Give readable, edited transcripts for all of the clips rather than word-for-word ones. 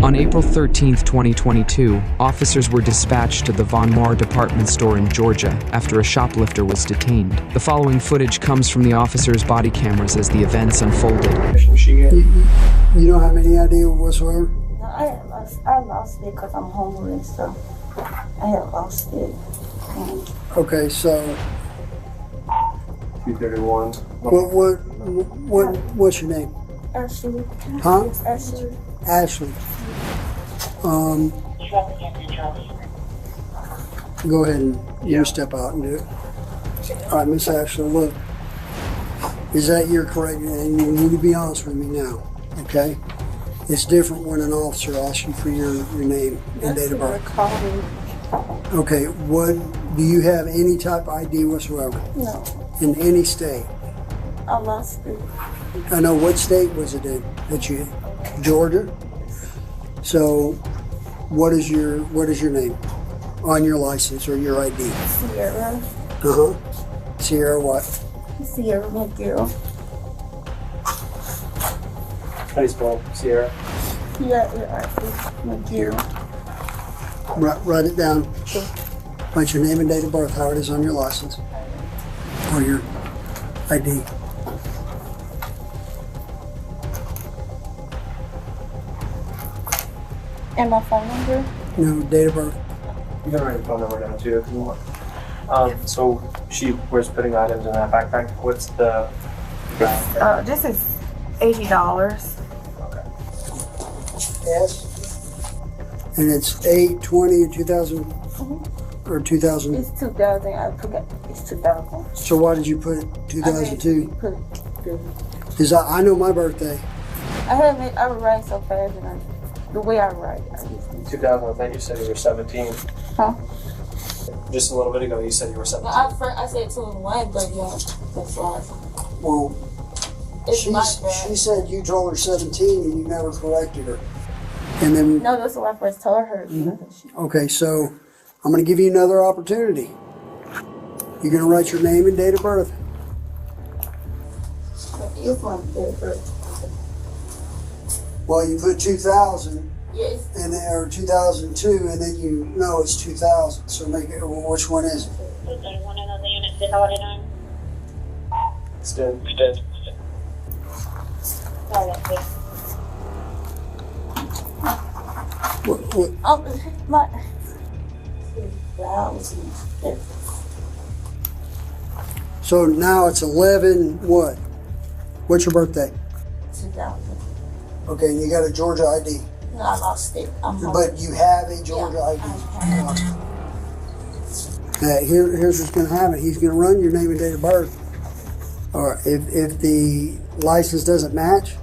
On April 13, 2022, officers were dispatched to the Maur department store in Georgia after a shoplifter was detained. The following footage comes from the officers' body cameras as the events unfolded. You don't have any idea whatsoever? No, I lost it because I'm homeless, so I had lost it. Okay, so 231. What's your name? Ashley. Huh? Ashley. Ashley. Go ahead and you step out and do it. All right, Miss Ashley, look. Is that your correct name? You need to be honest with me now, okay? It's different when an officer asks you for your name and date of birth. Okay, do you have any type of ID whatsoever? No. In any state? I lost it. I know. What state was it in that you, Georgia? So, what is your name on your license or your ID? Sierra. Sierra what? Sierra McGill. How do you spell Sierra? McGill. Write it down. Write your name and date of birth, how it is on your license or your ID. And my phone number? No, date of birth. You can write your phone number down too if you want. So she was putting items in that backpack. What's the This is $80. Okay. Yes. And it's 8/20 2000 or 2000. It's 2000. I forgot. It's 2000. So why did you put it 2002? Put it. Because I know my birthday. I would write so fast, and the way I write. 2000, I think you said you were 17. Huh? Just a little bit ago you said you were 17. I said 2 and 1, but yeah, that's right. Well, It's my bad. she said you told her 17 and you never corrected her. And then, No, that's what I first told her. okay, so I'm going to give you another opportunity. You're going to write your name and date of birth. It's my favorite. Well, you put 2000 Yes. and then, or 2002, and then you know it's 2000. So make it. Well, which one is it? Extend. What? Oh, my. So now it's 11. What? What's your birthday? 2000. Okay, and you got a Georgia ID. No, I lost it. But you have a Georgia ID. Here's what's going to happen. He's going to run your name and date of birth. Or if the license doesn't match,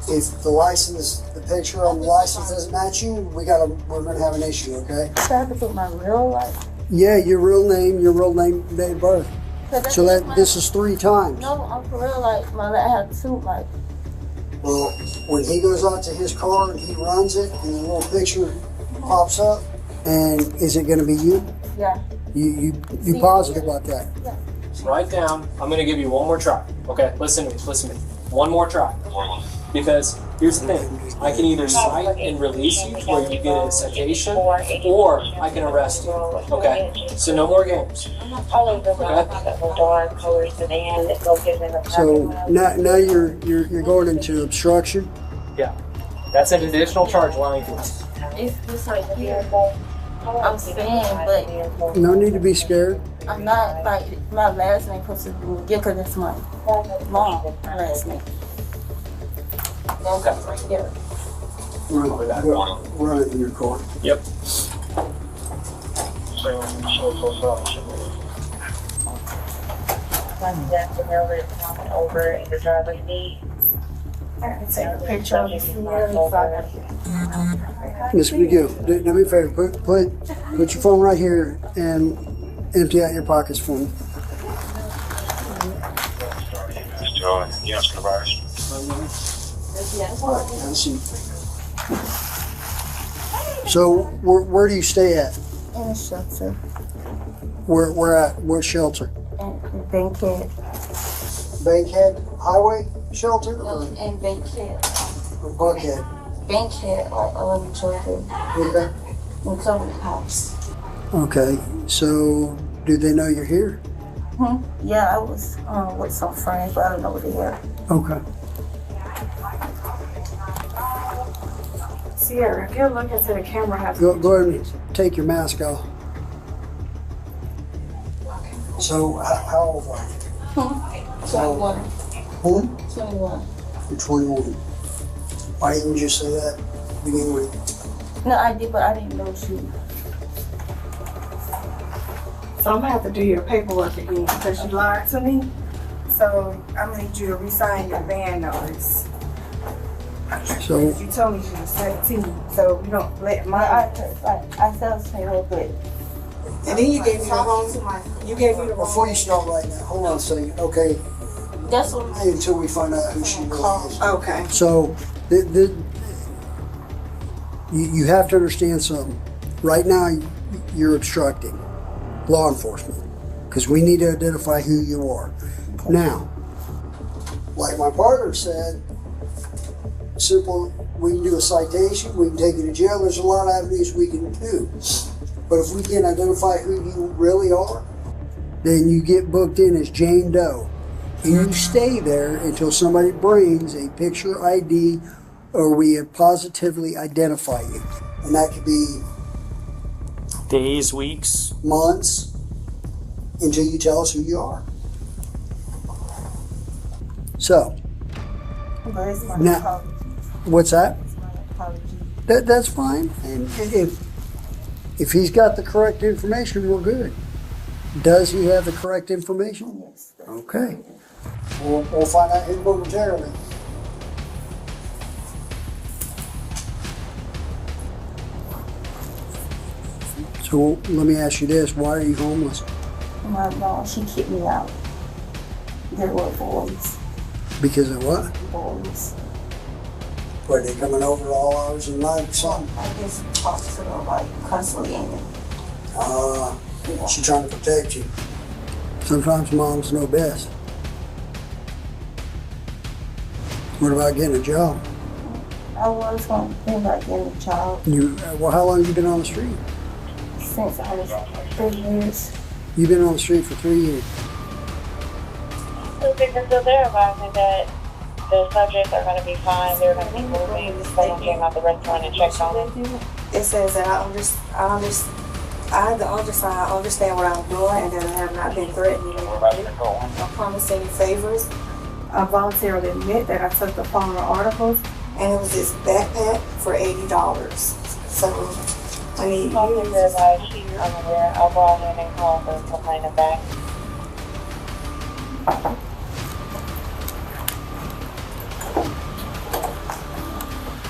if the picture on the license doesn't match you, we're going to have an issue. Okay? So I have to put my real life. Yeah, your real name, date of birth. So this is 3 times. No, I'm for real. Like I have 2. Like. Well, when he goes out to his car and he runs it, and the little picture pops up, and is it going to be you? Yeah. You positive about that? Yeah. Write down. I'm going to give you one more try. Okay, listen to me. One more try. Because here's the thing. I can either cite and release you where you get a citation, or I can arrest you. Okay? So no more games. So now you're going into obstruction. Yeah. That's an additional charge allowing for this. It's like here. I'm saying, but No need to be scared. I'm not like my last name supposed to be because it's my mom last name. Okay. Yeah. Run it in your car. Yep. Over in the driver's seat. Take a picture of this. Miss McGill, do me a favor. Put your phone right here and empty out your pockets for me. I see. So where do you stay at? In a shelter. Where at? What shelter? And Bankhead. Bankhead Highway Shelter or And Bankhead. Buckhead? bench had like 11 children, Okay. including the house. Okay, so do they know you're here? Yeah, I was with some friends, but I don't know where they are. Okay. Sierra, if you're looking to the camera, have Go ahead and take your mask off. So, how old are you? 21. Hmm? 21. You're 21. Why didn't you say that to begin with? No, I did, but I didn't know she. So I'm gonna have to do your paperwork again because you lied to me. So I'm gonna need you to re-sign your van notice. So, You told me you were 17, so you don't let my. I felt her, but And then you gave me the wrong. You gave me the wrong. before you start right now, hold on a second. Okay, that's what until we find out who she really is. Okay. So, you have to understand something. Right now, you're obstructing law enforcement because we need to identify who you are. Now, like my partner said, simple, we can do a citation, we can take you to jail. There's a lot of avenues we can do. But if we can identify who you really are, then you get booked in as Jane Doe. And you stay there until somebody brings a picture ID or we have positively identify you. And that could be Days, weeks. months until you tell us who you are. So, but it's my Now- apology. what's that? It's my apology. That's fine. And if he's got the correct information, we're good. Does he have the correct information? Yes. Okay. We'll find out here momentarily. So let me ask you this: why are you homeless? My mom, she kicked me out. There were boys. Because of what? Boys. Were they coming over all hours of the night or something? I just talked to them like constantly and She's trying to protect you. Sometimes moms know best. What about getting a job? I was going to think about getting a job Well, how long have you been on the street? since I was 3 years. You've been on the street for 3 years. So they're advising that the subjects are going to be fine. They're going to be moving. Someone came out the restaurant and checked on them. It says that I have the undersigned. I understand what I'm doing and that I have not been threatening anybody. I promise any favors. I voluntarily admit that I took the phone articles and it was this backpack for $80. So I need Call you them to advise you. I'm aware. I'll go ahead and call the complainant back.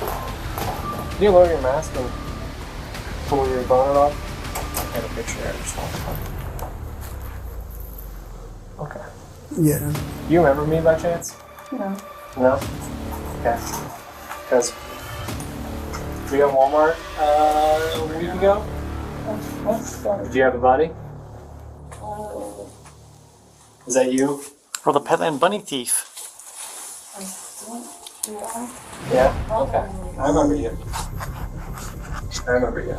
Can you lower your mask and pull your bonnet off? I got a picture there. Okay. Yeah. You remember me by chance? No. No? Okay. Because we got Walmart a week ago. Did you have a buddy? Is that you? Or the Petland Bunny Thief. Yeah? Okay. I remember you. I remember you.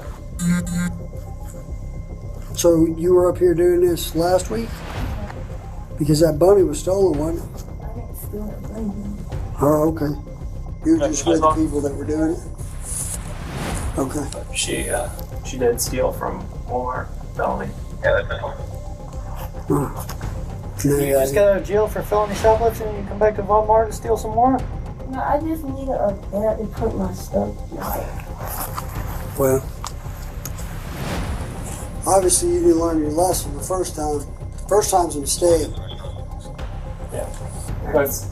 So you were up here doing this last week? Because that bunny was stolen, wasn't it? Oh, okay. You were just with the people that were doing it? Okay. She did steal from Walmart. Felony. Huh. You just got out of jail for felony shoplifting and you come back to Von Maur to steal some more? No, I just needed a bed to put my stuff. Well, obviously you didn't learn your lesson the first time. First time's a mistake. Yeah. Let's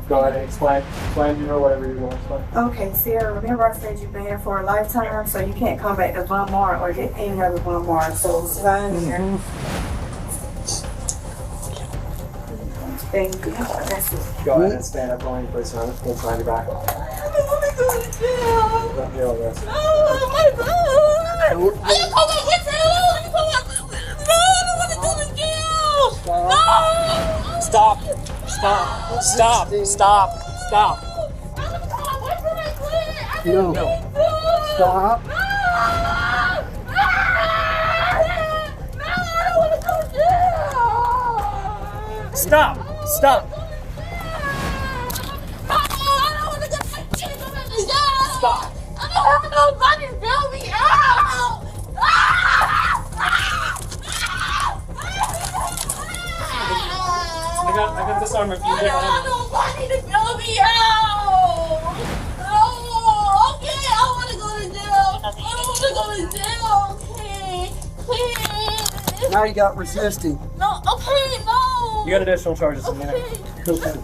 go ahead and explain to her whatever you're going to explain. Okay, Sierra, remember I said you've been here for a lifetime, so you can't come back to Von Maur or get any other Von Maur. So sign here. Thank you. That's it. Go ahead and stand up on your place and we'll find you back. Don't deal with this. Stop! Stop! Stop! Stop! Stop! No. Stop. Stop! Stop! Stop! I don't have nobody to bail me out! I got this arm if you I don't have nobody to bail me out! Oh, okay, I want to go to jail. I don't want to go to jail, okay? Please. Now you got resisting. No, okay, no. You got additional charges in there. Okay.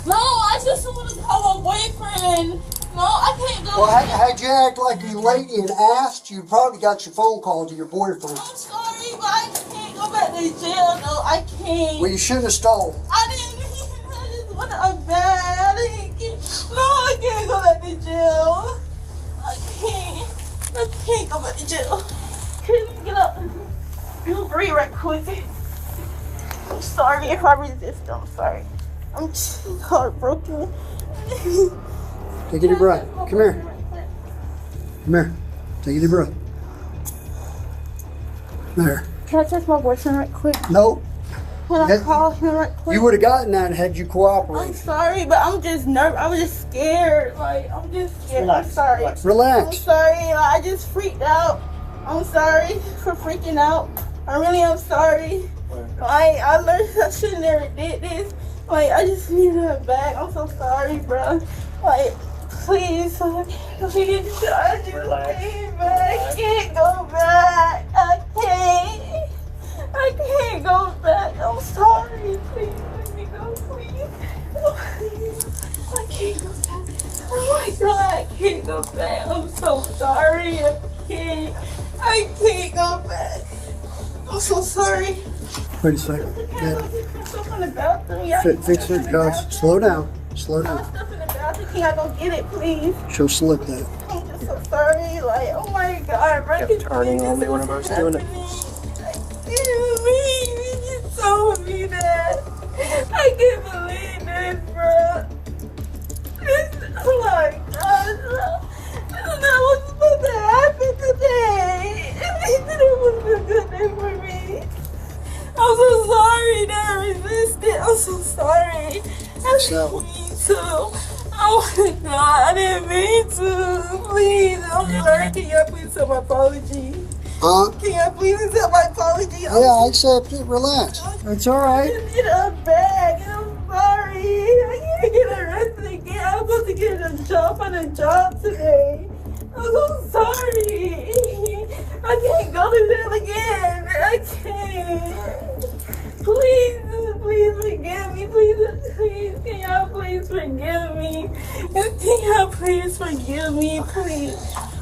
No, I just want to call my boyfriend. No, I can't go. Well, had you act like you lady and asked, you probably got your phone call to your boyfriend. I'm sorry, but I can't go back to jail. No, I can't. Well, you shouldn't have stolen. I didn't. I just want to. I'm bad. No, I can't go back to jail. I can't go back to jail. Can you get up? You breathe right quick. I'm sorry if I resist. I'm sorry. I'm just heartbroken. Take a deep breath. Come here. Come here. Take a deep breath. There. Can I touch my boyfriend right quick? Nope. Can I call him right quick? You would have gotten that had you I'm cooperated. sorry, but I'm just nervous. I was just scared. Like, I'm just scared. Relax, I'm sorry. relax. I'm Relax. sorry. I just freaked out. I'm sorry for freaking out. I really am sorry. I learned I should never did this. Like, I just need her back. I'm so sorry, bro. Like, please, please, I just came back. I can't go back. I can't go back. I'm sorry. Please let me go, please. Please. I can't go back. Oh my God, I can't go back. I'm so sorry. I can't go back. I'm so sorry. Wait a second. Yeah. Stuff in the bathroom. Fix it, guys. Slow down. Slow down. Stuff in the bathroom. Can I go get it, please? She'll slip that. I'm just so sorry. Like, oh my God. Kept turning on me whenever I was doing it. You told me that. I can't believe this, bro. Oh my God. This is not what's supposed to happen today. It was a good day for me. I'm so sorry that I resisted. I'm so sorry. I didn't mean to. Oh my God, I didn't mean to. Please, I'm sorry. Can you please accept my apology? Huh? Can you please accept my apology? Yeah, I accept it. Relax. It's all I right. just need a bag and I'm sorry. I can't get arrested again. I'm supposed to get a job on a job today. I'm so sorry. I can't go to jail again. I can't. Please forgive me. Please, can y'all please forgive me? Can y'all please forgive me, please?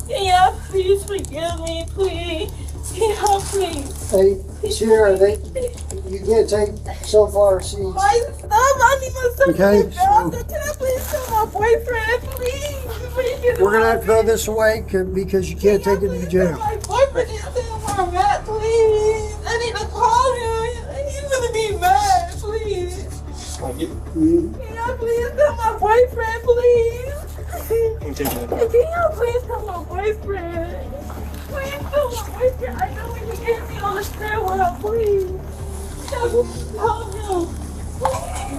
Can y'all please forgive me, please? Can y'all please? Hey, Sierra, you can't take so far seats. My stuff, I need my stuff. Okay, Can I please tell my boyfriend, please? We're going to have to throw this away because you can't take it to jail. My boyfriend is still where I'm at, please. I need to call him. He's gonna be mad, please. Can y'all please tell my boyfriend, please? Can y'all please tell my boyfriend? Please tell my boyfriend. I know when you get me on the stairwell, please. Call him.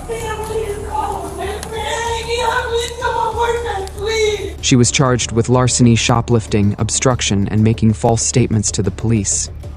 Can y'all please call my boyfriend? Can y'all please call my boyfriend, please? She was charged with larceny, shoplifting, obstruction, and making false statements to the police.